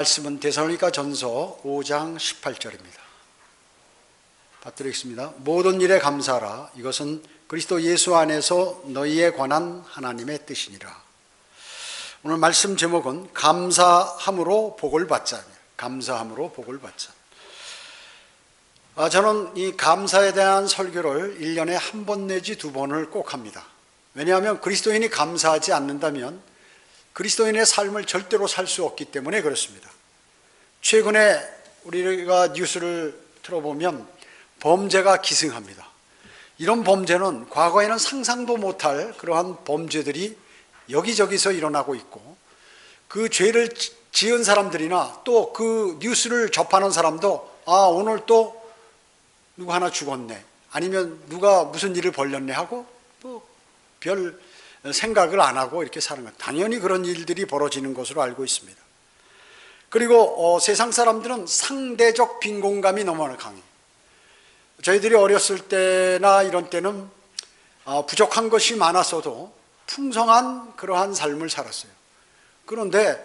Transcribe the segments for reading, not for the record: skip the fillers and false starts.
말씀은 데살로니가전서 5장 18절입니다. 받들겠습니다. 모든 일에 감사하라. 이것은 그리스도 예수 안에서 너희에 관한 하나님의 뜻이니라. 오늘 말씀 제목은 감사함으로 복을 받자. 감사함으로 복을 받자. 저는 이 감사에 대한 설교를 1년에 한 번 내지 두 번을 꼭 합니다. 왜냐하면 그리스도인이 감사하지 않는다면 그리스도인의 삶을 절대로 살 수 없기 때문에 그렇습니다. 최근에 우리가 뉴스를 들어보면 범죄가 기승합니다. 이런 범죄는 과거에는 상상도 못할 그러한 범죄들이 여기저기서 일어나고 있고, 그 죄를 지은 사람들이나 또 그 뉴스를 접하는 사람도 오늘 또 누구 하나 죽었네, 아니면 누가 무슨 일을 벌였네 하고 또 별 생각을 안 하고 이렇게 사는 것, 당연히 그런 일들이 벌어지는 것으로 알고 있습니다. 그리고 세상 사람들은 상대적 빈곤감이 너무나 강해요. 저희들이 어렸을 때나 이런 때는 부족한 것이 많았어도 풍성한 그러한 삶을 살았어요. 그런데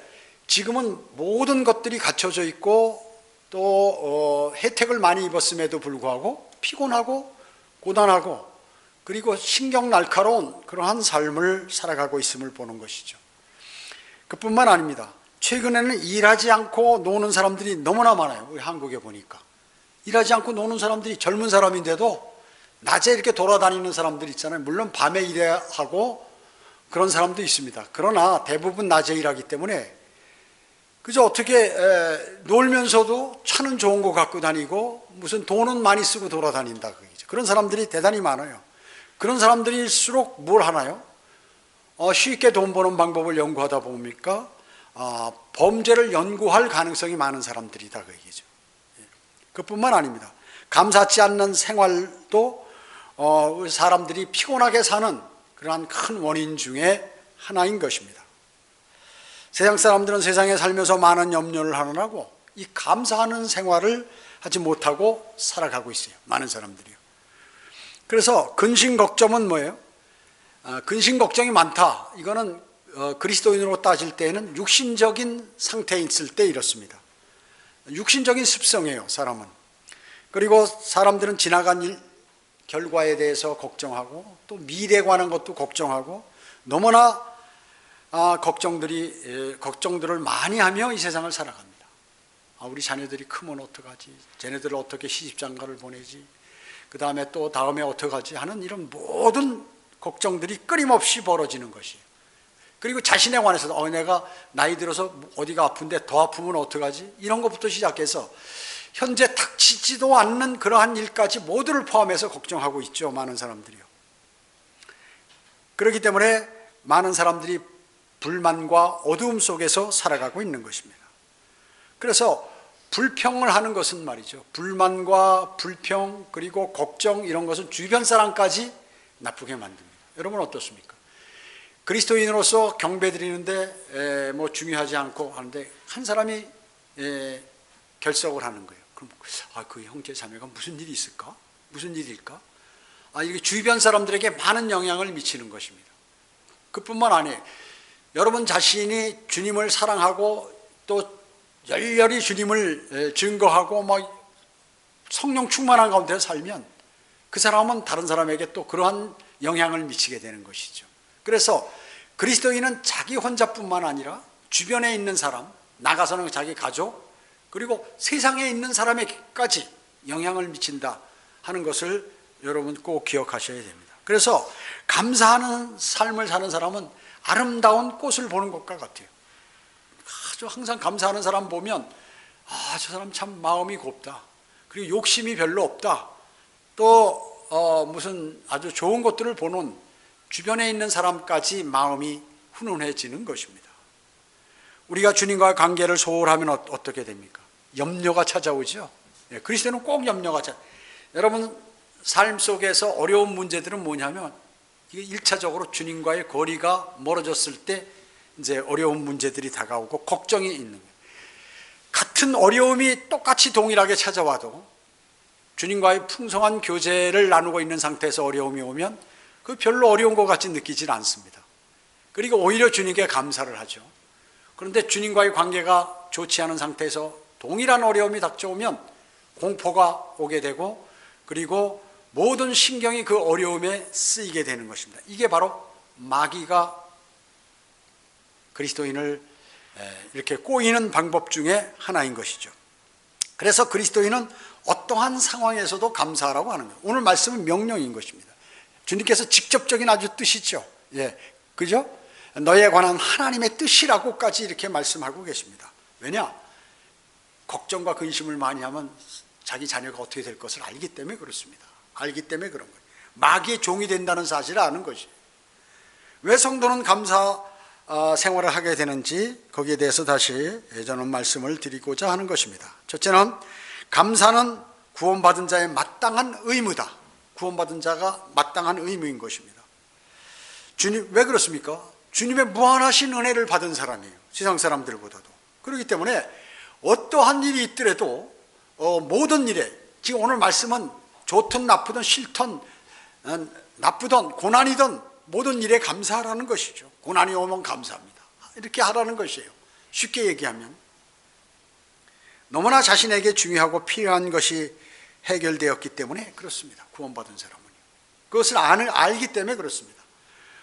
지금은 모든 것들이 갖춰져 있고 또 혜택을 많이 입었음에도 불구하고 피곤하고 고단하고 그리고 신경 날카로운 그러한 삶을 살아가고 있음을 보는 것이죠. 그뿐만 아닙니다. 최근에는 일하지 않고 노는 사람들이 너무나 많아요. 우리 한국에 보니까 일하지 않고 노는 사람들이, 젊은 사람인데도 낮에 이렇게 돌아다니는 사람들 있잖아요. 물론 밤에 일해야 하고 그런 사람도 있습니다. 그러나 대부분 낮에 일하기 때문에 그저 어떻게 놀면서도 차는 좋은 거 갖고 다니고 무슨 돈은 많이 쓰고 돌아다닌다, 그런 사람들이 대단히 많아요. 그런 사람들일수록 뭘 하나요? 쉽게 돈 버는 방법을 연구하다 보니까 범죄를 연구할 가능성이 많은 사람들이다, 그 얘기죠. 그뿐만 아닙니다. 감사치 않는 생활도 사람들이 피곤하게 사는 그러한 큰 원인 중에 하나인 것입니다. 세상 사람들은 세상에 살면서 많은 염려를 하느라고 이 감사하는 생활을 하지 못하고 살아가고 있어요. 많은 사람들이요. 그래서 근심 걱정은 뭐예요? 근심 걱정이 많다. 이거는 그리스도인으로 따질 때에는 육신적인 상태에 있을 때 이렇습니다. 육신적인 습성이에요, 사람은. 그리고 사람들은 지나간 일, 결과에 대해서 걱정하고 또 미래에 관한 것도 걱정하고 너무나 걱정들을 많이 하며 이 세상을 살아갑니다. 우리 자녀들이 크면 어떡하지? 쟤네들을 어떻게 시집장가를 보내지? 그 다음에 또 다음에 어떡하지? 하는 이런 모든 걱정들이 끊임없이 벌어지는 것이에요. 그리고 자신에 관해서도 내가 나이 들어서 어디가 아픈데 더 아프면 어떡하지? 이런 것부터 시작해서 현재 닥치지도 않는 그러한 일까지 모두를 포함해서 걱정하고 있죠, 많은 사람들이요. 그렇기 때문에 많은 사람들이 불만과 어두움 속에서 살아가고 있는 것입니다. 그래서 불평을 하는 것은 말이죠, 불만과 불평 그리고 걱정, 이런 것은 주변 사람까지 나쁘게 만듭니다. 여러분 어떻습니까? 그리스도인으로서 경배드리는데 뭐 중요하지 않고 하는데 한 사람이 결석을 하는 거예요. 그럼 그 형제 자매가 무슨 일이 있을까? 무슨 일일까? 이게 주변 사람들에게 많은 영향을 미치는 것입니다. 그뿐만 아니에요. 여러분 자신이 주님을 사랑하고 또 열렬히 주님을 증거하고 막 성령 충만한 가운데 살면 그 사람은 다른 사람에게 또 그러한 영향을 미치게 되는 것이죠. 그래서 그리스도인은 자기 혼자뿐만 아니라 주변에 있는 사람, 나가서는 자기 가족, 그리고 세상에 있는 사람에게까지 영향을 미친다 하는 것을 여러분 꼭 기억하셔야 됩니다. 그래서 감사하는 삶을 사는 사람은 아름다운 꽃을 보는 것과 같아요. 아주 항상 감사하는 사람 보면 저 사람 참 마음이 곱다, 그리고 욕심이 별로 없다, 또 무슨 아주 좋은 것들을 보는 주변에 있는 사람까지 마음이 훈훈해지는 것입니다. 우리가 주님과의 관계를 소홀하면 어떻게 됩니까? 염려가 찾아오죠. 그리스도는 꼭 염려가 여러분 삶 속에서 어려운 문제들은 뭐냐면 이게 1차적으로 주님과의 거리가 멀어졌을 때 이제 어려운 문제들이 다가오고 걱정이 있는 거예요. 같은 어려움이 똑같이 동일하게 찾아와도 주님과의 풍성한 교제를 나누고 있는 상태에서 어려움이 오면 그 별로 어려운 것 같이 느끼질 않습니다. 그리고 오히려 주님께 감사를 하죠. 그런데 주님과의 관계가 좋지 않은 상태에서 동일한 어려움이 닥쳐오면 공포가 오게 되고, 그리고 모든 신경이 그 어려움에 쓰이게 되는 것입니다. 이게 바로 마귀가 그리스도인을 이렇게 꼬이는 방법 중에 하나인 것이죠. 그래서 그리스도인은 어떠한 상황에서도 감사하라고 하는 거예요. 오늘 말씀은 명령인 것입니다. 주님께서 직접적인 아주 뜻이죠. 예, 그죠? 너에 관한 하나님의 뜻이라고까지 이렇게 말씀하고 계십니다. 왜냐? 걱정과 근심을 많이 하면 자기 자녀가 어떻게 될 것을 알기 때문에 그렇습니다. 알기 때문에 그런 거예요. 마귀의 종이 된다는 사실을 아는 것이. 왜 성도는 감사 생활을 하게 되는지 거기에 대해서 다시 저는 말씀을 드리고자 하는 것입니다. 첫째는 감사는 구원받은 자의 마땅한 의무다. 구원받은 자가 마땅한 의무인 것입니다. 주님, 왜 그렇습니까? 주님의 무한하신 은혜를 받은 사람이에요. 세상 사람들보다도. 그렇기 때문에 어떠한 일이 있더라도 모든 일에, 지금 오늘 말씀은 좋든 나쁘든 싫든 나쁘든 고난이든 모든 일에 감사하라는 것이죠. 고난이 오면 감사합니다. 이렇게 하라는 것이에요. 쉽게 얘기하면 너무나 자신에게 중요하고 필요한 것이 해결되었기 때문에 그렇습니다. 구원받은 사람은요. 그것을 알기 때문에 그렇습니다.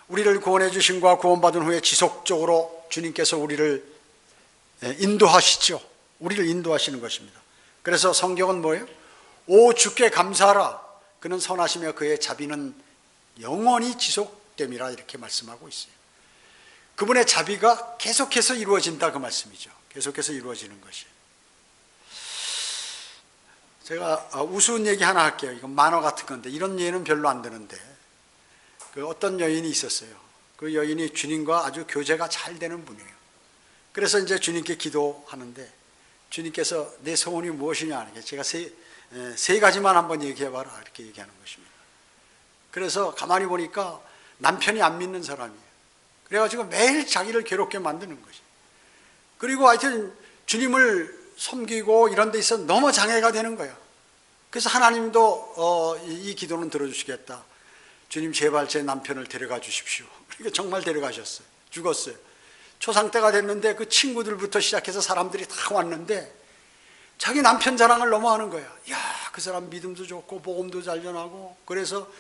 우리를 구원해 주신 과 구원받은 후에 지속적으로 주님께서 우리를 인도하시죠. 우리를 인도하시는 것입니다. 그래서 성경은 뭐예요? 오 주께 감사하라. 그는 선하시며 그의 자비는 영원히 지속됨이라 이렇게 말씀하고 있어요. 그분의 자비가 계속해서 이루어진다 그 말씀이죠. 계속해서 이루어지는 것이. 제가 우스운 얘기 하나 할게요. 이건 만화 같은 건데 이런 예는 별로 안 되는데, 그 어떤 여인이 있었어요. 그 여인이 주님과 아주 교제가 잘 되는 분이에요. 그래서 이제 주님께 기도하는데 주님께서 내 소원이 무엇이냐, 제가 세 가지만 한번 얘기해봐라 이렇게 얘기하는 것입니다. 그래서 가만히 보니까 남편이 안 믿는 사람이에요. 그래가지고 매일 자기를 괴롭게 만드는 것이. 그리고 하여튼 주님을 섬기고 이런 데 있어 너무 장애가 되는 거야. 그래서 하나님도 이 기도는 들어주시겠다. 주님 제발 제 남편을 데려가 주십시오. 그러니까 정말 데려가셨어요. 죽었어요. 초상 때가 됐는데 그 친구들부터 시작해서 사람들이 다 왔는데 자기 남편 자랑을 너무 하는 거야. 야, 그 사람 믿음도 좋고 복음도 잘 전하고, 그래서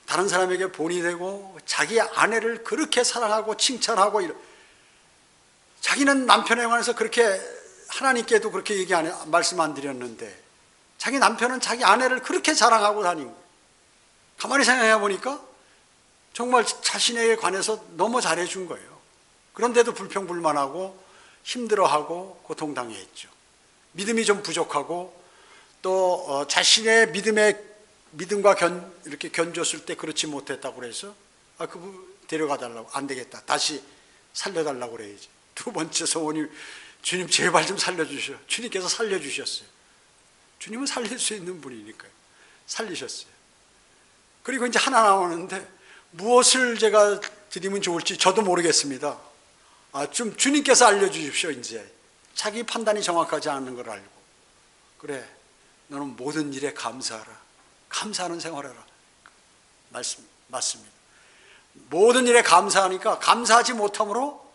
다른 사람에게 본이 되고 자기 아내를 그렇게 사랑하고 칭찬하고 자기는 남편에 관해서 그렇게 하나님께도 그렇게 말씀 안 드렸는데 자기 남편은 자기 아내를 그렇게 자랑하고 다니는 거예요. 가만히 생각해 보니까 정말 자신에게 관해서 너무 잘해준 거예요. 그런데도 불평불만하고 힘들어하고 고통당해했죠. 믿음이 좀 부족하고 또 자신의 믿음과 이렇게 견줬을 때 그렇지 못했다고 그래서 그분 데려가 달라고, 안 되겠다, 다시 살려달라고 그래야지. 두 번째 소원이 주님 제발 좀 살려주셔. 주님께서 살려주셨어요. 주님은 살릴 수 있는 분이니까요. 살리셨어요. 그리고 이제 하나 나오는데 무엇을 제가 드리면 좋을지 저도 모르겠습니다. 좀 주님께서 알려주십시오. 이제 자기 판단이 정확하지 않은 걸 알고, 그래 너는 모든 일에 감사하라. 감사하는 생활하라. 맞습니다. 모든 일에 감사하니까 감사하지 못함으로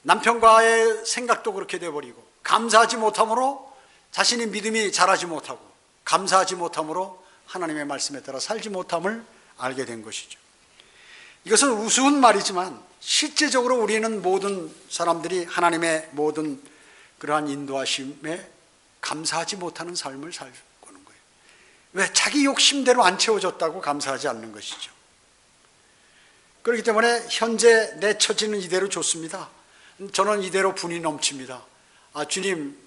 남편과의 생각도 그렇게 돼버리고, 감사하지 못함으로 자신의 믿음이 자라지 못하고, 감사하지 못함으로 하나님의 말씀에 따라 살지 못함을 알게 된 것이죠. 이것은 우스운 말이지만 실제적으로 우리는 모든 사람들이 하나님의 모든 그러한 인도하심에 감사하지 못하는 삶을 살고 있는 거예요. 왜? 자기 욕심대로 안 채워졌다고 감사하지 않는 것이죠. 그렇기 때문에 현재 내 처지는 이대로 좋습니다. 저는 이대로 분이 넘칩니다. 주님,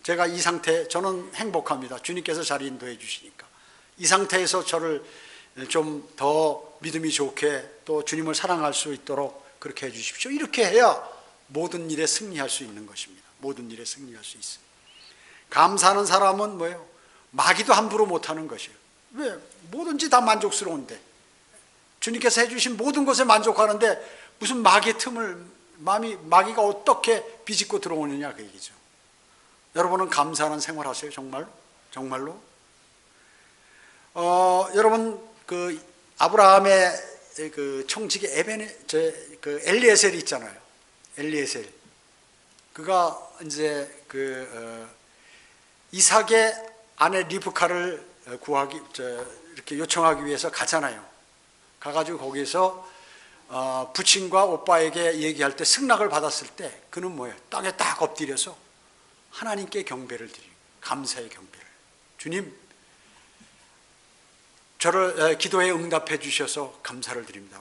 제가 이 상태, 저는 행복합니다. 주님께서 잘 인도해 주시니까. 이 상태에서 저를 좀 더 믿음이 좋게 또 주님을 사랑할 수 있도록 그렇게 해 주십시오. 이렇게 해야 모든 일에 승리할 수 있는 것입니다. 모든 일에 승리할 수 있어요. 감사하는 사람은 뭐예요? 마귀도 함부로 못하는 것이에요. 왜? 뭐든지 다 만족스러운데, 주님께서 해주신 모든 것에 만족하는데 무슨 마귀의 틈을, 마귀가 어떻게 비집고 들어오느냐 그 얘기죠. 여러분은 감사하는 생활하세요? 정말로? 여러분 그 아브라함의 그 청지기 엘리에셀이 있잖아요. 엘리에셀. 그가 이제 이삭의 아내 리브카를 이렇게 요청하기 위해서 가잖아요. 가가지고 거기서 부친과 오빠에게 얘기할 때 승낙을 받았을 때 그는 뭐예요? 땅에 딱 엎드려서 하나님께 경배를 드리고 감사의 경배를. 주님, 저를 기도에 응답해 주셔서 감사를 드립니다.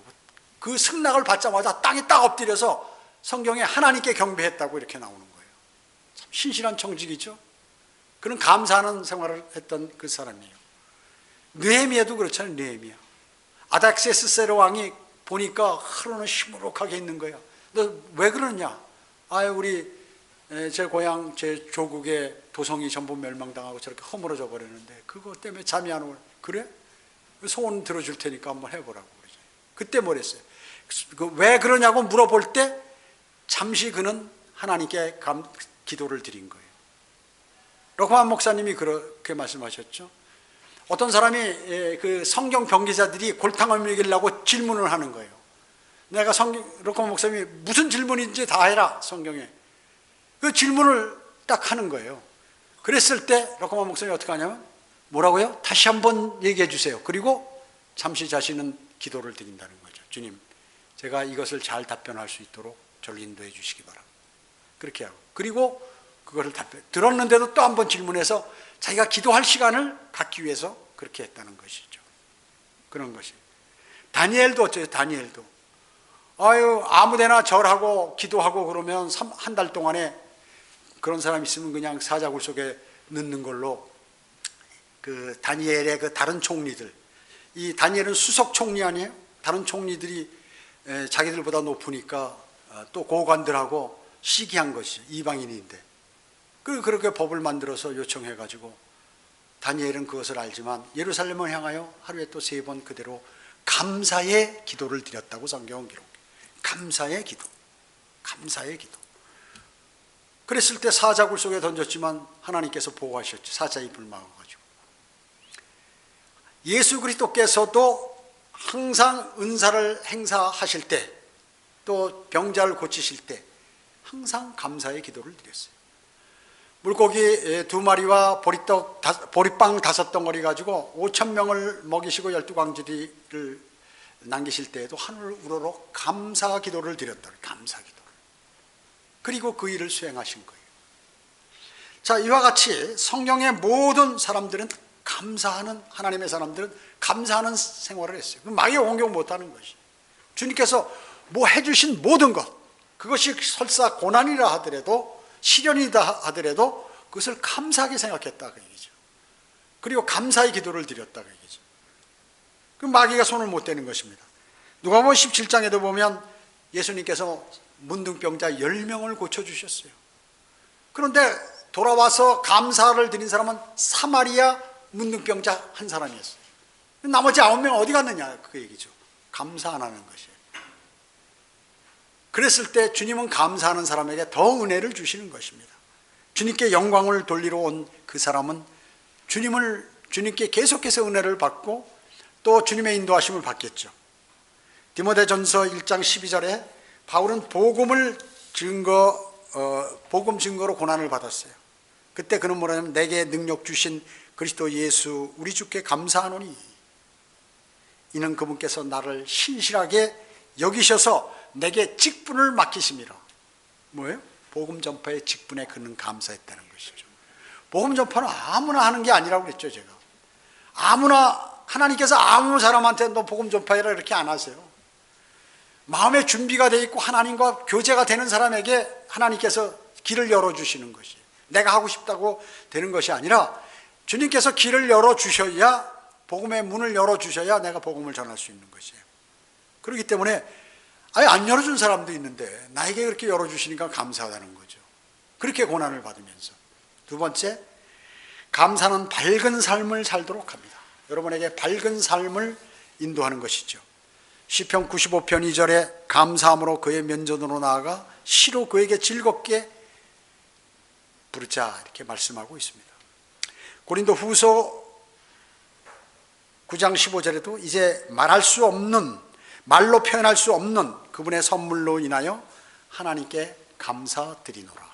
그 승낙을 받자마자 땅에 딱 엎드려서 성경에 하나님께 경배했다고 이렇게 나오는 거예요. 참 신실한 청직이죠. 그는 감사하는 생활을 했던 그 사람이에요. 느헤미야도 그렇잖아요. 느헤미야. 아닥세스세르 왕이 보니까 하루는 시무룩하게 있는 거야. 너 왜 그러냐? 우리 제 고향, 제 조국의 도성이 전부 멸망당하고 저렇게 허물어져 버렸는데 그것 때문에 잠이 안 오네. 그래? 소원 들어줄 테니까 한번 해보라고 그러죠. 그때 뭐랬어요? 왜 그러냐고 물어볼 때 잠시 그는 하나님께 기도를 드린 거예요. 로크만 목사님이 그렇게 말씀하셨죠. 어떤 사람이 그 성경 경기자들이 골탕을 먹이려고 질문을 하는 거예요. 내가 로크만 목사님이 무슨 질문인지 다 해라 성경에. 그 질문을 딱 하는 거예요. 그랬을 때 로크만 목사님이 어떻게 하냐면 뭐라고요? 다시 한번 얘기해 주세요. 그리고 잠시 자신은 기도를 드린다는 거죠. 주님, 제가 이것을 잘 답변할 수 있도록 저를 인도해 주시기 바랍니다. 그렇게 하고 그리고 그것을 들었는데도 또 한 번 질문해서 자기가 기도할 시간을 갖기 위해서 그렇게 했다는 것이죠. 그런 것이. 다니엘도 어째요? 다니엘도 아무데나 절하고 기도하고 그러면 한 달 동안에 그런 사람 있으면 그냥 사자굴 속에 넣는 걸로 그 다니엘의 그 다른 총리들, 이 다니엘은 수석 총리 아니에요? 다른 총리들이 자기들보다 높으니까 또 고관들하고 시기한 것이 이방인인데 그렇게 법을 만들어서 요청해가지고 다니엘은 그것을 알지만 예루살렘을 향하여 하루에 또 3번 그대로 감사의 기도를 드렸다고 성경은 기록해요. 감사의 기도, 감사의 기도. 그랬을 때 사자굴 속에 던졌지만 하나님께서 보호하셨죠. 사자 입을 막아가지고. 예수 그리스도께서도 항상 은사를 행사하실 때 또 병자를 고치실 때 항상 감사의 기도를 드렸어요. 물고기 2마리와 보리빵 5덩어리 가지고 5,000명을 먹이시고 12광주리를 남기실 때에도 하늘 우러러 감사 기도를 드렸다. 감사 기도를. 그리고 그 일을 수행하신 거예요. 자, 이와 같이 성경의 모든 사람들은 감사하는, 하나님의 사람들은 감사하는 생활을 했어요. 마귀가 공격 못하는 것이. 주님께서 뭐 해주신 모든 것, 그것이 설사 고난이라 하더라도 시련이다 하더라도 그것을 감사하게 생각했다 그 얘기죠. 그리고 감사의 기도를 드렸다 그 얘기죠. 그 마귀가 손을 못 대는 것입니다. 누가복음 17장에도 보면 예수님께서 문둥병자 10명을 고쳐주셨어요. 그런데 돌아와서 감사를 드린 사람은 사마리아 문둥병자 한 사람이었어요. 나머지 9명 어디 갔느냐 그 얘기죠. 감사 안 하는 것이에요. 그랬을 때 주님은 감사하는 사람에게 더 은혜를 주시는 것입니다. 주님께 영광을 돌리러 온 그 사람은 주님께 계속해서 은혜를 받고 또 주님의 인도하심을 받겠죠. 디모데전서 1장 12절에 바울은 복음 증거로 고난을 받았어요. 그때 그는 뭐라냐면 내게 능력 주신 그리스도 예수 우리 주께 감사하노니 이는 그분께서 나를 신실하게 여기셔서 내게 직분을 맡기심이라. 뭐예요? 복음 전파의 직분에 그는 감사했다는 것이죠. 복음 전파는 아무나 하는 게 아니라고 그랬죠. 제가 아무나, 하나님께서 아무 사람한테 너 복음 전파해라 이렇게 안 하세요. 마음의 준비가 돼 있고 하나님과 교제가 되는 사람에게 하나님께서 길을 열어주시는 것이에요. 내가 하고 싶다고 되는 것이 아니라 주님께서 길을 열어주셔야, 복음의 문을 열어주셔야 내가 복음을 전할 수 있는 것이에요. 그렇기 때문에 아예 안 열어준 사람도 있는데 나에게 그렇게 열어주시니까 감사하다는 거죠. 그렇게 고난을 받으면서. 두 번째, 감사는 밝은 삶을 살도록 합니다. 여러분에게 밝은 삶을 인도하는 것이죠. 시편 95편 2절에 감사함으로 그의 면전으로 나아가 시로 그에게 즐겁게 부르자 이렇게 말씀하고 있습니다. 고린도 후서 9장 15절에도 이제 말할 수 없는, 말로 표현할 수 없는 그분의 선물로 인하여 하나님께 감사드리노라.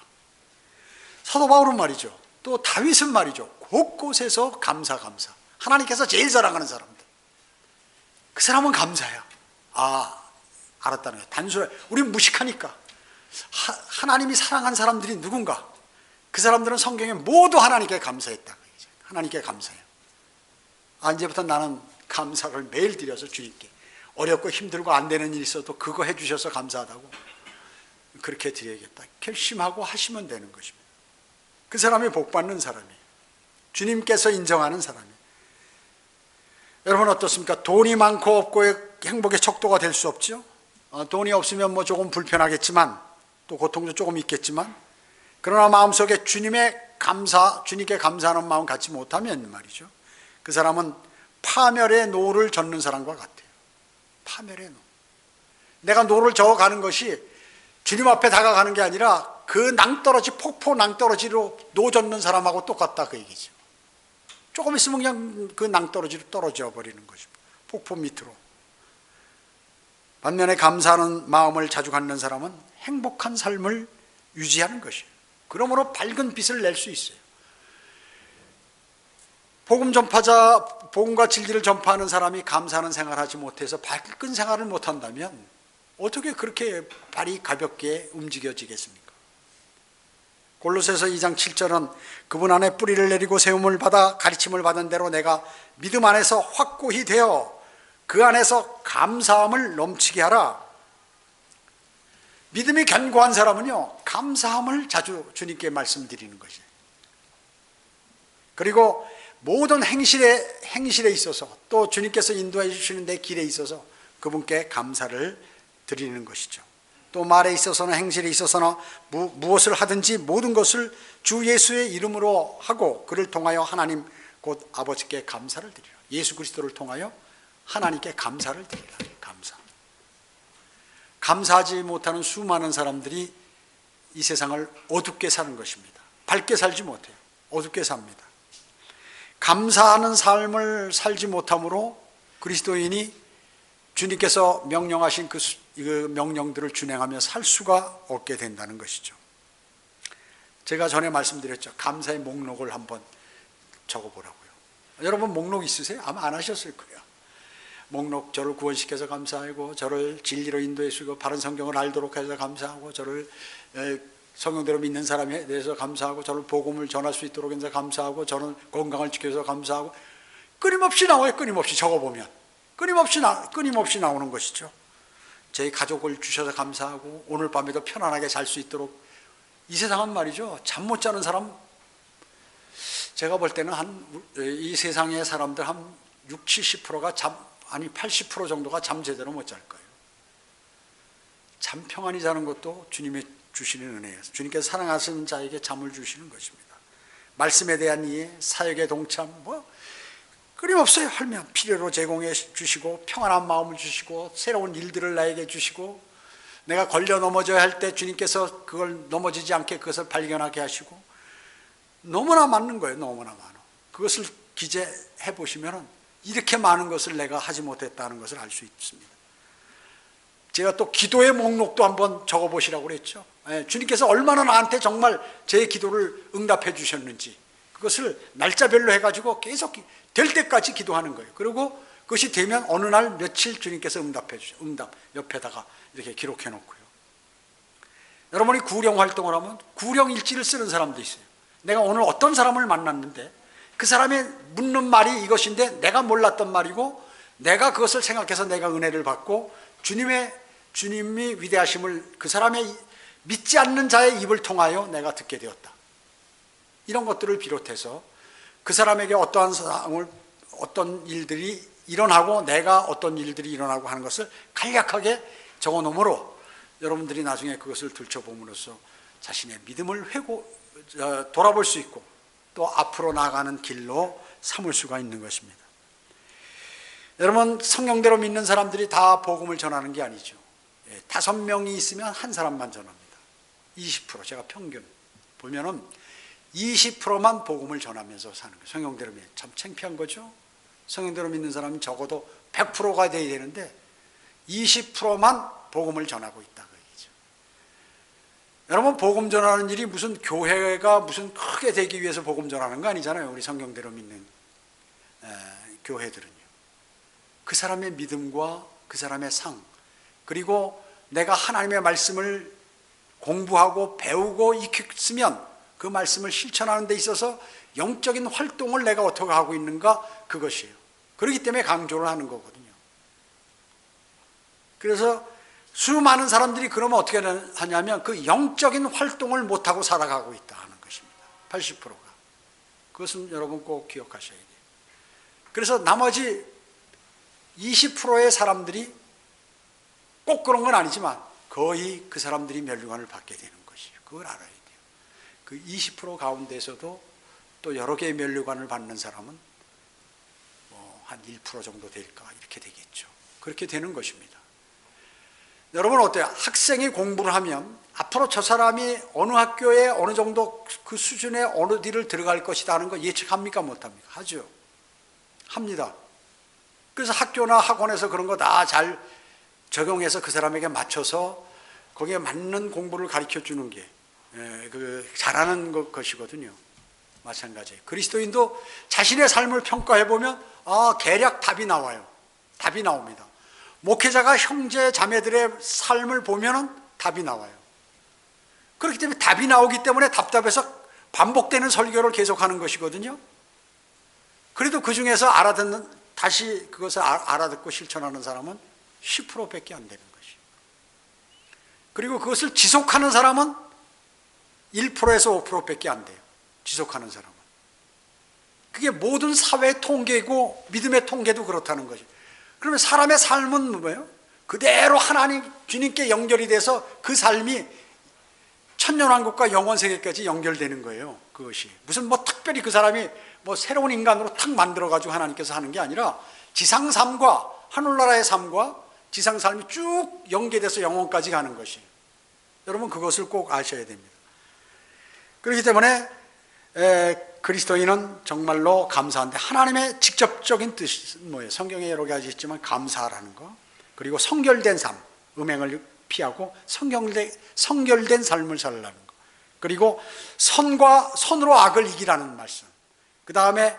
사도 바울은 말이죠. 또 다윗은 말이죠. 곳곳에서 감사. 하나님께서 제일 사랑하는 사람들. 그 사람은 감사야. 알았다는 거야. 단순해. 우린 무식하니까. 하나님이 사랑한 사람들이 누군가? 그 사람들은 성경에 모두 하나님께 감사했다. 하나님께 감사해요. 이제부터 나는 감사를 매일 드려서 주님께 어렵고 힘들고 안 되는 일이 있어도 그거 해주셔서 감사하다고 그렇게 드려야겠다. 결심하고 하시면 되는 것입니다. 그 사람이 복받는 사람이에요. 주님께서 인정하는 사람이에요. 여러분 어떻습니까? 돈이 많고 없고의 행복의 척도가 될 수 없죠. 돈이 없으면 뭐 조금 불편하겠지만 또 고통도 조금 있겠지만, 그러나 마음속에 주님께 감사하는 마음 갖지 못하면 말이죠, 그 사람은 파멸의 노를 젓는 사람과 같아요. 파멸의 노. 내가 노를 저어가는 것이 주님 앞에 다가가는 게 아니라 그 낭떠러지, 폭포 낭떠러지로 노 젓는 사람하고 똑같다, 그 얘기죠. 조금 있으면 그냥 그 낭떠러지로 떨어져 버리는 것입니다. 폭포 밑으로. 반면에 감사하는 마음을 자주 갖는 사람은 행복한 삶을 유지하는 것이에요. 그러므로 밝은 빛을 낼 수 있어요. 복음 전파자, 복음과 진리를 전파하는 사람이 감사하는 생활을 하지 못해서 밝은 생활을 못한다면 어떻게 그렇게 발이 가볍게 움직여지겠습니까? 골로새서 2장 7절은 그분 안에 뿌리를 내리고 세움을 받아 가르침을 받은 대로 내가 믿음 안에서 확고히 되어 그 안에서 감사함을 넘치게 하라. 믿음이 견고한 사람은요, 감사함을 자주 주님께 말씀드리는 것이에요. 그리고 모든 행실에 있어서 또 주님께서 인도해 주시는 데 길에 있어서 그분께 감사를 드리는 것이죠. 또 말에 있어서는 행실에 있어서는 무엇을 하든지 모든 것을 주 예수의 이름으로 하고 그를 통하여 하나님 곧 아버지께 감사를 드리라. 예수 그리스도를 통하여 하나님께 감사를 드리라. 감사하지 못하는 수많은 사람들이 이 세상을 어둡게 사는 것입니다. 밝게 살지 못해요. 어둡게 삽니다. 감사하는 삶을 살지 못함으로 그리스도인이 주님께서 명령하신 그 명령들을 준행하며 살 수가 없게 된다는 것이죠. 제가 전에 말씀드렸죠. 감사의 목록을 한번 적어보라고요. 여러분 목록 있으세요? 아마 안 하셨을 거예요. 목록, 저를 구원시켜서 감사하고, 저를 진리로 인도해 주시고 바른 성경을 알도록 해서 감사하고, 저를 성경대로 믿는 사람에 대해서 감사하고, 저를 복음을 전할 수 있도록 해서 감사하고, 저는 건강을 지켜서 감사하고, 끊임없이 나와요. 끊임없이 적어보면 끊임없이 나오는 것이죠. 제 가족을 주셔서 감사하고, 오늘 밤에도 편안하게 잘 수 있도록. 이 세상은 말이죠, 잠 못 자는 사람, 제가 볼 때는 이 세상의 사람들 한 60, 70%가 80% 정도가 잠 제대로 못 잘 거예요. 잠 평안히 자는 것도 주님의 주시는 은혜예요. 주님께서 사랑하시는 자에게 잠을 주시는 것입니다. 말씀에 대한 이해, 사역의 동참, 끊임없어요. 하면 필요로 제공해 주시고, 평안한 마음을 주시고, 새로운 일들을 나에게 주시고, 내가 걸려 넘어져야 할 때 주님께서 그걸 넘어지지 않게 그것을 발견하게 하시고, 너무나 많은 거예요. 너무나 많아. 그것을 기재해 보시면 이렇게 많은 것을 내가 하지 못했다는 것을 알 수 있습니다. 제가 또 기도의 목록도 한번 적어보시라고 그랬죠. 주님께서 얼마나 나한테 정말 제 기도를 응답해 주셨는지 그것을 날짜별로 해가지고 계속 될 때까지 기도하는 거예요. 그리고 그것이 되면 어느 날 며칠 주님께서 응답해 주셔. 응답 옆에다가 이렇게 기록해 놓고요. 여러분이 구령 활동을 하면 구령 일지를 쓰는 사람도 있어요. 내가 오늘 어떤 사람을 만났는데 그 사람이 묻는 말이 이것인데 내가 몰랐던 말이고, 내가 그것을 생각해서 내가 은혜를 받고 주님이 위대하심을 그 사람의 믿지 않는 자의 입을 통하여 내가 듣게 되었다. 이런 것들을 비롯해서 그 사람에게 어떤 일들이 일어나고 내가 어떤 일들이 일어나고 하는 것을 간략하게 적어놓으므로 여러분들이 나중에 그것을 들춰봄으로써 자신의 믿음을 돌아볼 수 있고 또 앞으로 나아가는 길로 삼을 수가 있는 것입니다. 여러분, 성경대로 믿는 사람들이 다 복음을 전하는 게 아니죠. 5명이 있으면 한 사람만 전합니다. 20%, 제가 평균 보면은 20%만 복음을 전하면서 사는 거예요. 성경대로 믿는, 참 창피한 거죠. 성경대로 믿는 사람이 적어도 100%가 돼야 되는데 20%만 복음을 전하고 있다 그 얘기죠. 여러분, 복음 전하는 일이 무슨 교회가 무슨 크게 되기 위해서 복음 전하는 거 아니잖아요. 우리 성경대로 믿는 교회들은요. 그 사람의 믿음과 그 사람의 상, 그리고 내가 하나님의 말씀을 공부하고 배우고 익혔으면 그 말씀을 실천하는 데 있어서 영적인 활동을 내가 어떻게 하고 있는가, 그것이에요. 그렇기 때문에 강조를 하는 거거든요. 그래서 수많은 사람들이 그러면 어떻게 하냐면 그 영적인 활동을 못하고 살아가고 있다 하는 것입니다. 80%가. 그것은 여러분 꼭 기억하셔야 돼요. 그래서 나머지 20%의 사람들이 꼭 그런 건 아니지만 거의 그 사람들이 면류관을 받게 되는 것이에요. 그걸 알아야 돼요. 그 20% 가운데서도 또 여러 개의 면류관을 받는 사람은 한 1% 정도 될까, 이렇게 되겠죠. 그렇게 되는 것입니다. 여러분 어때요? 학생이 공부를 하면 앞으로 저 사람이 어느 학교에 어느 정도 그 수준의 어느 뒤를 들어갈 것이다 하는 거 예측합니까? 못합니까? 하죠. 합니다. 그래서 학교나 학원에서 그런 거 다 잘 적용해서 그 사람에게 맞춰서 거기에 맞는 공부를 가르쳐 주는 게 잘하는 것이거든요. 마찬가지예요. 그리스도인도 자신의 삶을 평가해 보면 대략 답이 나와요. 답이 나옵니다. 목회자가 형제 자매들의 삶을 보면은 답이 나와요. 그렇기 때문에 답이 나오기 때문에 답답해서 반복되는 설교를 계속하는 것이거든요. 그래도 그 중에서 다시 그것을 알아듣고 실천하는 사람은 10%밖에 안 되는 것이에요. 그리고 그것을 지속하는 사람은 1%에서 5%밖에 안 돼요. 지속하는 사람은. 그게 모든 사회 통계고 믿음의 통계도 그렇다는 것이에요. 그러면 사람의 삶은 뭐예요? 그대로 하나님 주님께 연결이 돼서 그 삶이 천년왕국과 영원세계까지 연결되는 거예요. 그것이 무슨 특별히 그 사람이 새로운 인간으로 탁 만들어가지고 하나님께서 하는 게 아니라 지상 삶과 하늘나라의 삶과 지상 삶이 쭉 연계돼서 영원까지 가는 것이에요. 여러분 그것을 꼭 아셔야 됩니다. 그렇기 때문에 그리스도인은 정말로 감사한데, 하나님의 직접적인 뜻은 뭐예요? 성경에 여러 가지 있지만 감사라는 거, 그리고 성결된 삶, 음행을 피하고 성결된 삶을 살라는 거, 그리고 선으로 악을 이기라는 말씀, 그 다음에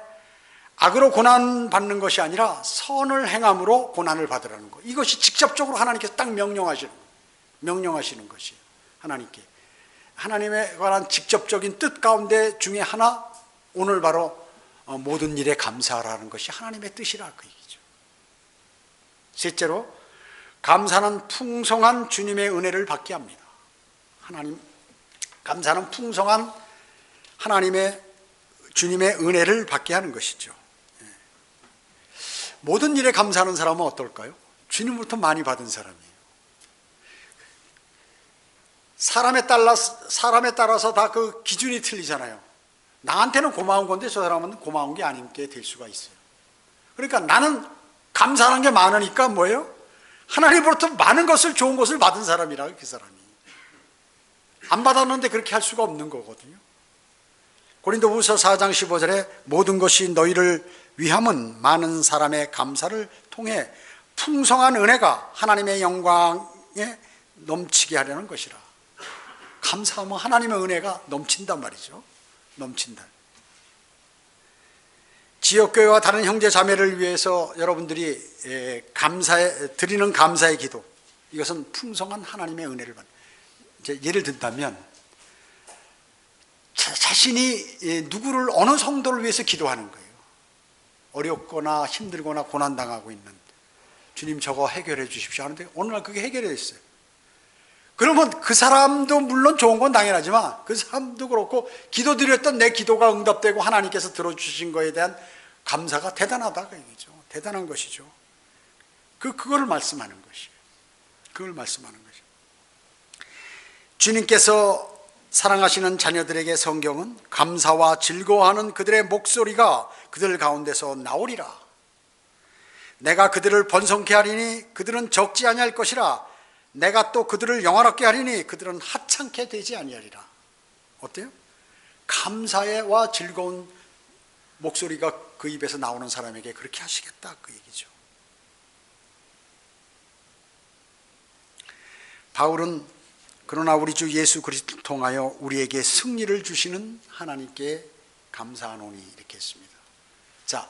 악으로 고난받는 것이 아니라 선을 행함으로 고난을 받으라는 거, 이것이 직접적으로 하나님께서 딱 명령하시는 것이에요. 하나님에 관한 직접적인 뜻 가운데 중에 하나, 오늘 바로 모든 일에 감사하라는 것이 하나님의 뜻이라 그 얘기죠. 셋째로, 감사는 풍성한 주님의 은혜를 받게 합니다. 감사는 풍성한 주님의 은혜를 받게 하는 것이죠. 모든 일에 감사하는 사람은 어떨까요? 주님으로부터 많이 받은 사람이에요. 사람에 따라서 다 그 기준이 틀리잖아요. 나한테는 고마운 건데 저 사람은 고마운 게 아닌 게 될 수가 있어요. 그러니까 나는 감사하는 게 많으니까 뭐예요? 하나님으로부터 많은 것을, 좋은 것을 받은 사람이라, 그 사람이. 안 받았는데 그렇게 할 수가 없는 거거든요. 고린도후서 4장 15절에 모든 것이 너희를 위함은 많은 사람의 감사를 통해 풍성한 은혜가 하나님의 영광에 넘치게 하려는 것이라. 감사하면 하나님의 은혜가 넘친단 말이죠. 넘친다. 지역교회와 다른 형제 자매를 위해서 여러분들이 드리는 감사의 기도, 이것은 풍성한 하나님의 은혜를 받는. 이제 예를 든다면 자신이 누구를, 어느 성도를 위해서 기도하는 거예요. 어렵거나 힘들거나 고난당하고 있는, 주님 저거 해결해 주십시오 하는데 어느 날 그게 해결이 됐어요. 그러면 그 사람도 물론 좋은 건 당연하지만 그 사람도 그렇고 기도드렸던 내 기도가 응답되고 하나님께서 들어주신 거에 대한 감사가 대단하다 그 얘기죠. 대단한 것이죠. 그거를 말씀하는 것이에요. 그걸 말씀하는 것이죠. 주님께서 사랑하시는 자녀들에게 성경은 감사와 즐거워하는 그들의 목소리가 그들 가운데서 나오리라. 내가 그들을 번성케 하리니 그들은 적지 아니할 것이라. 내가 또 그들을 영화롭게 하리니 그들은 하찮게 되지 아니하리라. 어때요? 감사와 즐거운 목소리가 그 입에서 나오는 사람에게 그렇게 하시겠다 그 얘기죠. 바울은 그러나 우리 주 예수 그리스도를 통하여 우리에게 승리를 주시는 하나님께 감사하노니 이렇게 했습니다. 자,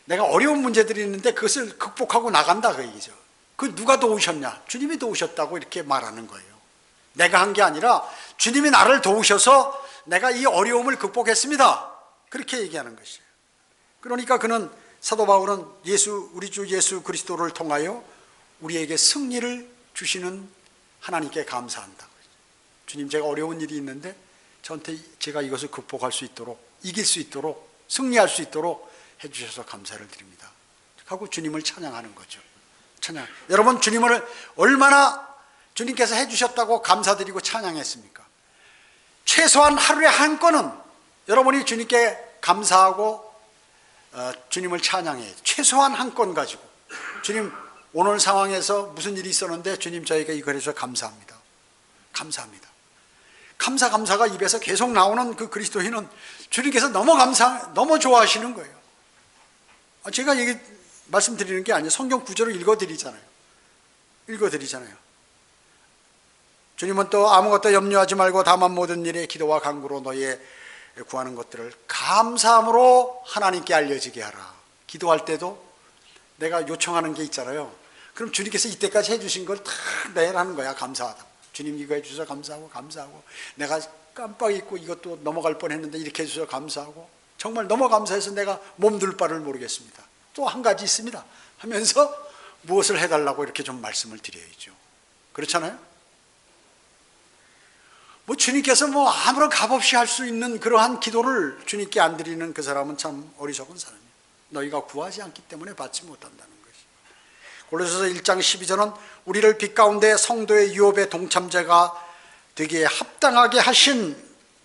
내가 어려운 문제들이 있는데 그것을 극복하고 나간다 그 얘기죠. 그 누가 도우셨냐? 주님이 도우셨다고 이렇게 말하는 거예요. 내가 한 게 아니라 주님이 나를 도우셔서 내가 이 어려움을 극복했습니다. 그렇게 얘기하는 것이에요. 그러니까 그는 사도 바울은 우리 주 예수 그리스도를 통하여 우리에게 승리를 주시는 하나님께 감사한다. 주님, 제가 어려운 일이 있는데 저한테 제가 이것을 극복할 수 있도록, 이길 수 있도록, 승리할 수 있도록 해주셔서 감사를 드립니다 하고 주님을 찬양하는 거죠. 찬양. 여러분, 주님을 얼마나 주님께서 해주셨다고 감사드리고 찬양했습니까? 최소한 하루에 한 건은 여러분이 주님께 감사하고 주님을 찬양해요. 최소한 한 건 가지고, 주님, 오늘 상황에서 무슨 일이 있었는데 주님, 저희가 이걸 해서 감사합니다. 감사합니다. 감사가 입에서 계속 나오는 그 그리스도인은 주님께서 너무 좋아하시는 거예요. 제가 말씀드리는 게 아니에요. 성경 구절을 읽어드리잖아요. 주님은 또 아무것도 염려하지 말고 다만 모든 일에 기도와 간구로 너희의 구하는 것들을 감사함으로 하나님께 알려지게 하라. 기도할 때도 내가 요청하는 게 있잖아요. 그럼 주님께서 이때까지 해주신 걸 다 내일 하는 거야. 감사하다. 주님 이거 해주셔서 감사하고 내가 깜빡 잊고 이것도 넘어갈 뻔했는데 이렇게 해주셔서 감사하고 정말 너무 감사해서 내가 몸둘 바를 모르겠습니다. 또 한 가지 있습니다 하면서 무엇을 해달라고 이렇게 좀 말씀을 드려야죠. 그렇잖아요? 주님께서 아무런 값없이 할 수 있는 그러한 기도를 주님께 안 드리는 그 사람은 참 어리석은 사람이에요. 너희가 구하지 않기 때문에 받지 못한다는 것이. 골로새서 1장 12절은 우리를 빛 가운데 성도의 유업의 동참자가 되기에 합당하게 하신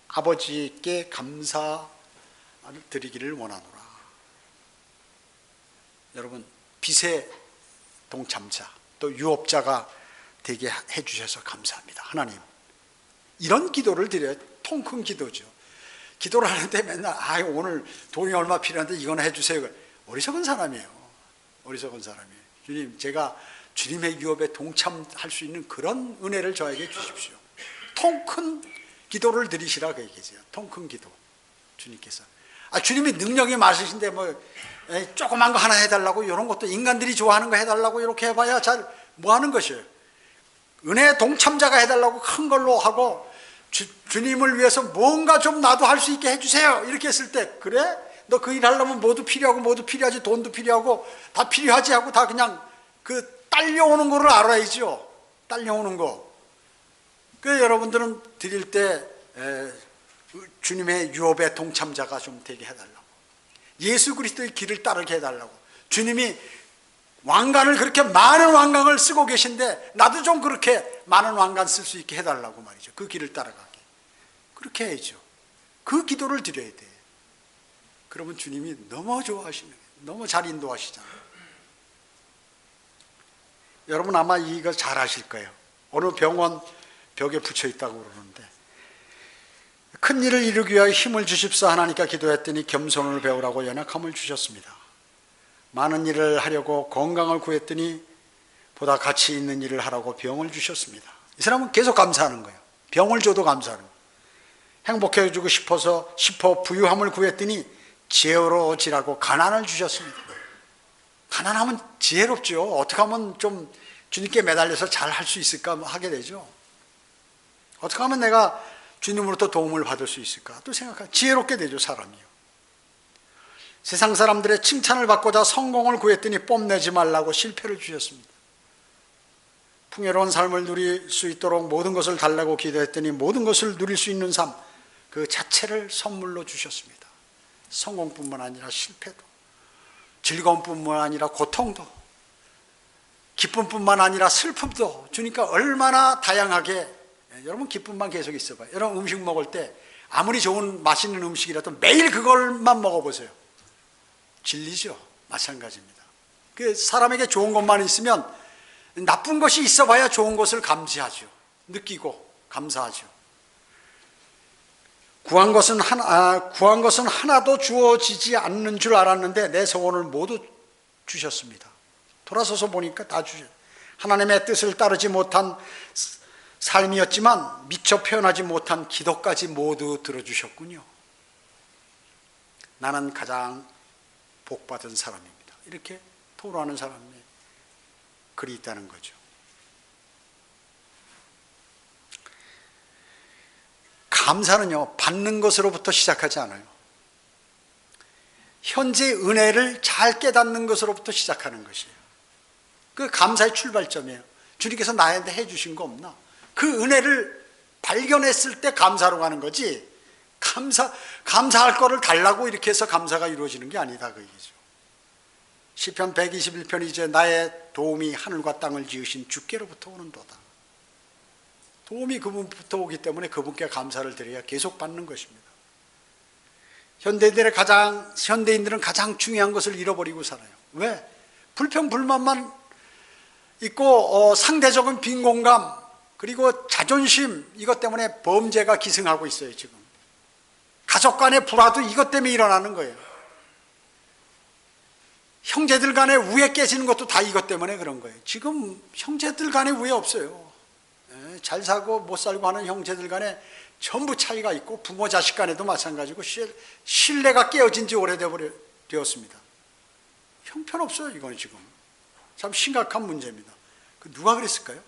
아버지께 감사를 드리기를 원하노라. 여러분, 빛의 동참자 또 유업자가 되게 해주셔서 감사합니다. 하나님, 이런 기도를 드려야 통 큰 기도죠. 기도를 하는데 맨날 오늘 돈이 얼마 필요한데 이거나 해주세요. 어리석은 사람이에요. 주님, 제가 주님의 유업에 동참할 수 있는 그런 은혜를 저에게 주십시오. 통 큰 기도를 드리시라 그 얘기죠. 통 큰 기도. 주님께서 주님이 능력이 많으신데 조그만 거 하나 해달라고, 이런 것도 인간들이 좋아하는 거 해달라고 이렇게 해봐야 잘 뭐하는 것이에요. 은혜 동참자가 해달라고 큰 걸로 하고, 주님을 위해서 뭔가 좀 나도 할 수 있게 해주세요 이렇게 했을 때, 그래? 너 그 일 하려면 모두 필요하지, 돈도 필요하고 다 필요하지 하고 다 그냥 그 딸려오는 거를 알아야죠. 딸려오는 거. 그 여러분들은 드릴 때 주님의 유업의 동참자가 좀 되게 해달라고, 예수 그리스도의 길을 따르게 해달라고. 주님이 왕관을 그렇게 많은 왕관을 쓰고 계신데 나도 좀 그렇게 많은 왕관 쓸 수 있게 해달라고 말이죠. 그 길을 따라가게. 그렇게 해야죠. 그 기도를 드려야 돼. 그러면 주님이 너무 좋아하시는 거예요. 너무 잘 인도하시잖아요. 여러분 아마 이거 잘 아실 거예요. 어느 병원 벽에 붙여 있다고 그러는데, 큰 일을 이루기 위하여 힘을 주십사 하나님께 기도했더니 겸손을 배우라고 연약함을 주셨습니다. 많은 일을 하려고 건강을 구했더니 보다 가치 있는 일을 하라고 병을 주셨습니다. 이 사람은 계속 감사하는 거예요. 병을 줘도 감사하는 거예요. 행복해지고 싶어 부유함을 구했더니 지혜로워지라고 가난을 주셨습니다. 가난하면 지혜롭죠. 어떻게 하면 좀 주님께 매달려서 잘 할 수 있을까 하게 되죠. 어떻게 하면 내가 주님으로부터 도움을 받을 수 있을까 또 생각하고 지혜롭게 되죠. 사람이요. 세상 사람들의 칭찬을 받고자 성공을 구했더니 뽐내지 말라고 실패를 주셨습니다. 풍요로운 삶을 누릴 수 있도록 모든 것을 달라고 기도했더니 모든 것을 누릴 수 있는 삶 그 자체를 선물로 주셨습니다. 성공뿐만 아니라 실패도, 즐거움뿐만 아니라 고통도, 기쁨뿐만 아니라 슬픔도 주니까 얼마나 다양하게. 여러분 기쁨만 계속 있어봐요. 여러분 음식 먹을 때 아무리 좋은 맛있는 음식이라도 매일 그걸만 먹어보세요. 진리죠. 마찬가지입니다. 그 사람에게 좋은 것만 있으면 나쁜 것이 있어봐야 좋은 것을 감지하죠. 느끼고 감사하죠. 구한 것은 하나도 주어지지 않는 줄 알았는데 내 소원을 모두 주셨습니다. 돌아서서 보니까 다 주셨어요. 하나님의 뜻을 따르지 못한 삶이었지만 미처 표현하지 못한 기도까지 모두 들어주셨군요. 나는 가장 복받은 사람입니다. 이렇게 토로하는 사람의 글이 있다는 거죠. 감사는요, 받는 것으로부터 시작하지 않아요. 현재 은혜를 잘 깨닫는 것으로부터 시작하는 것이에요. 그 감사의 출발점이에요. 주님께서 나한테 해주신 거 없나? 그 은혜를 발견했을 때 감사로 가는 거지, 감사할 거를 달라고 이렇게 해서 감사가 이루어지는 게 아니다, 그 얘기죠. 시편 121편 이제 나의 도움이 하늘과 땅을 지으신 주께로부터 오는도다. 도움이 그분부터 오기 때문에 그분께 감사를 드려야 계속 받는 것입니다. 현대인들은 가장 중요한 것을 잃어버리고 살아요. 왜? 불평불만만 있고 상대적인 빈곤감, 그리고 자존심, 이것 때문에 범죄가 기승하고 있어요. 지금 가족 간의 불화도 이것 때문에 일어나는 거예요. 형제들 간의 우애 깨지는 것도 다 이것 때문에 그런 거예요. 지금 형제들 간의 우애 없어요. 잘 살고 못 살고 하는 형제들 간에 전부 차이가 있고, 부모 자식 간에도 마찬가지고, 신뢰가 깨어진 지 오래되었습니다. 형편없어요. 이건 지금 참 심각한 문제입니다. 누가 그랬을까요?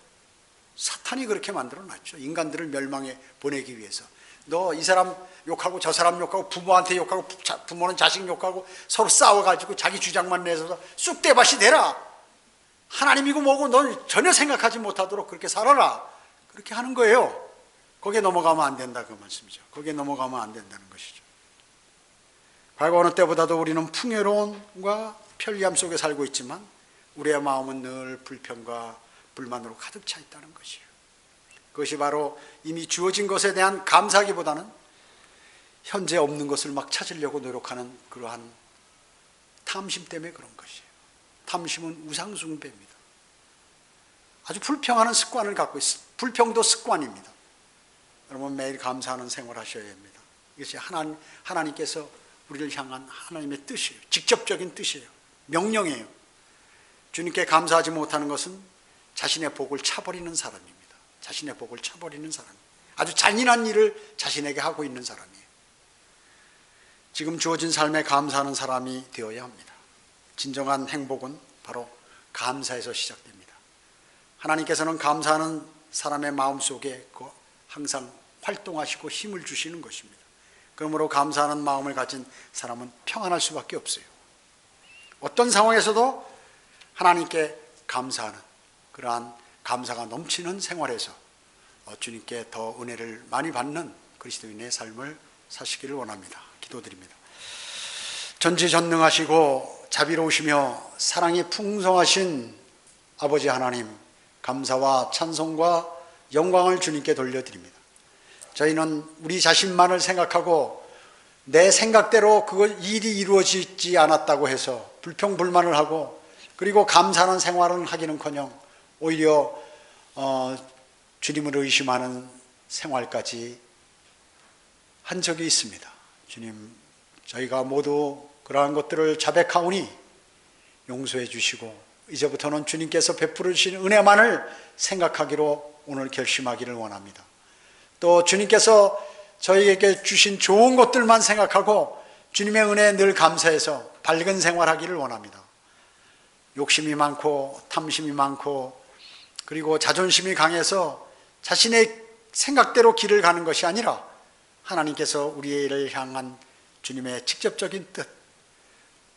사탄이 그렇게 만들어 놨죠. 인간들을 멸망에 보내기 위해서. 너 이 사람 욕하고 저 사람 욕하고, 부모한테 욕하고, 부모는 자식 욕하고, 서로 싸워가지고 자기 주장만 내서 쑥대밭이 되라. 하나님이고 뭐고 넌 전혀 생각하지 못하도록 그렇게 살아라. 그렇게 하는 거예요. 거기에 넘어가면 안 된다, 그 말씀이죠. 거기에 넘어가면 안 된다는 것이죠. 과거 어느 때보다도 우리는 풍요로움과 편리함 속에 살고 있지만 우리의 마음은 늘 불평과 불만으로 가득 차 있다는 것이에요. 그것이 바로 이미 주어진 것에 대한 감사기보다는 현재 없는 것을 막 찾으려고 노력하는 그러한 탐심 때문에 그런 것이에요. 탐심은 우상숭배입니다. 아주 불평하는 습관을 갖고 있습니다. 불평도 습관입니다. 여러분, 매일 감사하는 생활 하셔야 합니다. 이것이 하나님께서 우리를 향한 하나님의 뜻이에요. 직접적인 뜻이에요. 명령이에요. 주님께 감사하지 못하는 것은 자신의 복을 차버리는 사람입니다. 자신의 복을 차버리는 사람, 아주 잔인한 일을 자신에게 하고 있는 사람이에요. 지금 주어진 삶에 감사하는 사람이 되어야 합니다. 진정한 행복은 바로 감사에서 시작됩니다. 하나님께서는 감사하는 사람의 마음속에 항상 활동하시고 힘을 주시는 것입니다. 그러므로 감사하는 마음을 가진 사람은 평안할 수밖에 없어요. 어떤 상황에서도 하나님께 감사하는, 그러한 감사가 넘치는 생활에서 주님께 더 은혜를 많이 받는 그리스도인의 삶을 사시기를 원합니다. 기도드립니다. 전지전능하시고 자비로우시며 사랑이 풍성하신 아버지 하나님, 감사와 찬송과 영광을 주님께 돌려드립니다. 저희는 우리 자신만을 생각하고 내 생각대로 일이 이루어지지 않았다고 해서 불평불만을 하고, 그리고 감사하는 생활은 하기는커녕 오히려 주님을 의심하는 생활까지 한 적이 있습니다. 주님, 저희가 모두 그러한 것들을 자백하오니 용서해 주시고 이제부터는 주님께서 베풀어 주신 은혜만을 생각하기로 오늘 결심하기를 원합니다. 또 주님께서 저희에게 주신 좋은 것들만 생각하고 주님의 은혜에 늘 감사해서 밝은 생활하기를 원합니다. 욕심이 많고 탐심이 많고 그리고 자존심이 강해서 자신의 생각대로 길을 가는 것이 아니라 하나님께서 우리를 향한 주님의 직접적인 뜻,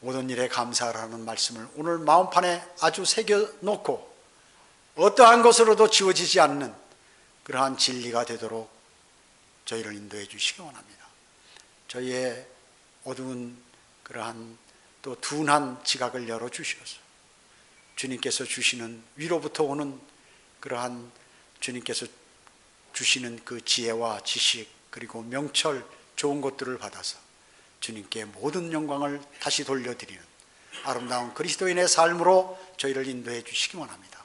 모든 일에 감사하라는 말씀을 오늘 마음판에 아주 새겨놓고 어떠한 것으로도 지워지지 않는 그러한 진리가 되도록 저희를 인도해 주시기 원합니다. 저희의 어두운 그러한 또 둔한 지각을 열어주셔서 주님께서 주시는 위로부터 오는 그러한 주님께서 주시는 그 지혜와 지식 그리고 명철 좋은 것들을 받아서 주님께 모든 영광을 다시 돌려드리는 아름다운 그리스도인의 삶으로 저희를 인도해 주시기 원합니다.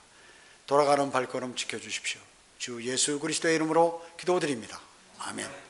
돌아가는 발걸음 지켜주십시오. 주 예수 그리스도의 이름으로 기도드립니다. 아멘.